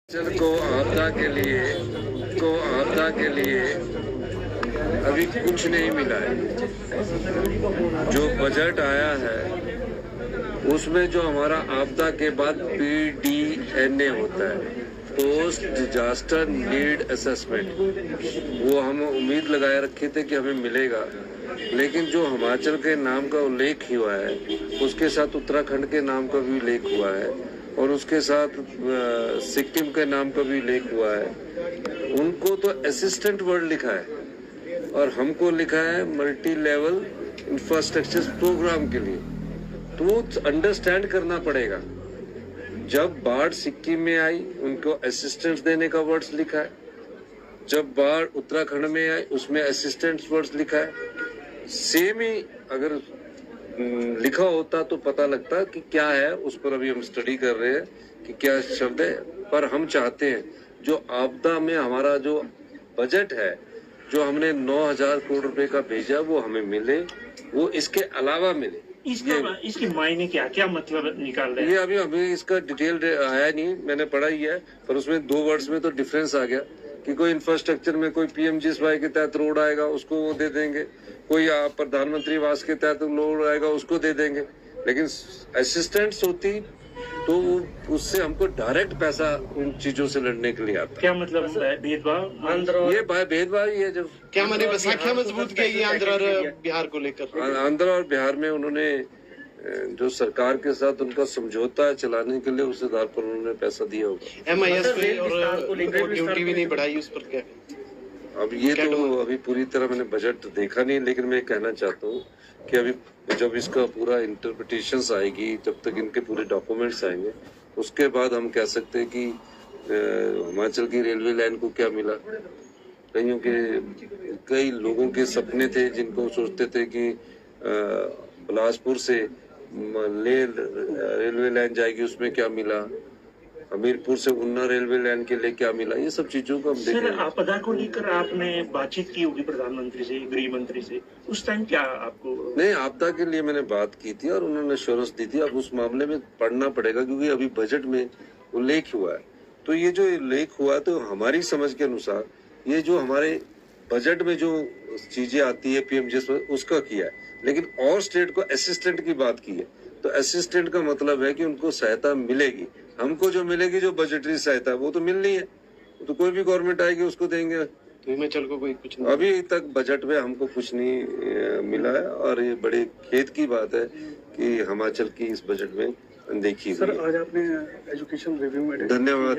को आपदा के लिए अभी कुछ नहीं मिला है। जो बजट आया है उसमें जो हमारा आपदा के बाद PDNA होता है, पोस्ट डिजास्टर नीड असेसमेंट, वो हम उम्मीद लगाए रखे थे कि हमें मिलेगा, लेकिन जो हिमाचल के नाम का उल्लेख हुआ है उसके साथ उत्तराखंड के नाम का भी उल्लेख हुआ है और उसके साथ सिक्किम के नाम का भी उल्लेख हुआ है। उनको तो असिस्टेंट वर्ड लिखा है और हमको लिखा है मल्टी लेवल इंफ्रास्ट्रक्चर प्रोग्राम के लिए। तो अंडरस्टैंड करना पड़ेगा। जब बाढ़ सिक्किम में आई उनको असिस्टेंट देने का वर्ड्स लिखा है, जब बाढ़ उत्तराखंड में आई उसमें असिस्टेंट वर्ड्स लिखा है। सेम ही अगर लिखा होता तो पता लगता कि क्या है। उस पर अभी हम स्टडी कर रहे हैं कि क्या शब्द है, पर हम चाहते हैं जो आपदा में हमारा जो बजट है, जो हमने 9,000 करोड़ रुपए का भेजा, वो हमें मिले, वो इसके अलावा मिले। इसके मायने क्या मतलब निकाल रहे हैं? ये अभी इसका डिटेल आया नहीं, मैंने पढ़ा ही है, पर उसमें 2 वर्ड्स में तो डिफरेंस आ गया कि कोई इंफ्रास्ट्रक्चर में कोई PMGSY के तहत रोड आएगा उसको वो दे देंगे, कोई प्रधानमंत्री आवास के तहत रोड आएगा उसको दे देंगे, लेकिन असिस्टेंट्स होती तो उससे हमको डायरेक्ट पैसा उन चीजों से लड़ने के लिए आता। क्या मतलब भेदभाव? ये भेदभाव ही है। जब क्या मैंने बसाखिया मजबूत की आंध्र और बिहार को लेकर? आंध्र और बिहार में उन्होंने जो सरकार के साथ उनका समझौता चलाने के लिए उस आधार पर उन्होंने पैसा दिया होगा। MIS पे और ड्यूटी भी नहीं बढ़ाई, उस पर क्या? अब ये तो अभी पूरी तरह मैंने बजट देखा नहीं, लेकिन मैं कहना चाहता हूँ कि अभी जब इसका पूरा इंटरप्रिटेशंस आएगी, जब तक इनके पूरे डॉक्यूमेंट्स आएंगे, उसके बाद हम कह सकते हैं कि हिमाचल की रेलवे लाइन को क्या मिला। कईयों के कई लोगों के सपने थे जिनको सोचते थे कि बिलासपुर से रेलवे लाइन जाएगी, उसमें क्या मिला, हमीरपुर से उन्ना रेलवे लाइन के लिए क्या मिला, ये सब चीजों को हम देख रहे हैं। आपदा को लेकर आपने बातचीत की होगी प्रधानमंत्री से, गृह मंत्री से, उस टाइम क्या आपको? नहीं, आपदा के लिए मैंने बात की थी और उन्होंने एश्योरेंस दी थी। अब उस मामले में पढ़ना पड़ेगा क्योंकि अभी बजट में उल्लेख हुआ है। तो ये जो उल्लेख हुआ तो हमारी समझ के अनुसार ये जो हमारे बजट में जो चीजें आती है PMGSY उसका किया है, लेकिन और स्टेट को असिस्टेंट की बात की है। तो असिस्टेंट का मतलब है कि उनको सहायता मिलेगी। हमको जो मिलेगी जो बजटरी सहायता वो तो मिलनी है, तो कोई भी गवर्नमेंट आएगी उसको देंगे। तो हिमाचल को कोई कुछ नहीं? अभी तक बजट में हमको कुछ नहीं मिला है और ये बड़े खेद की बात है कि हिमाचल की इस बजट में अनदेखी हुई है। सर, आज आपने एजुकेशन रिव्यू में धन्यवाद।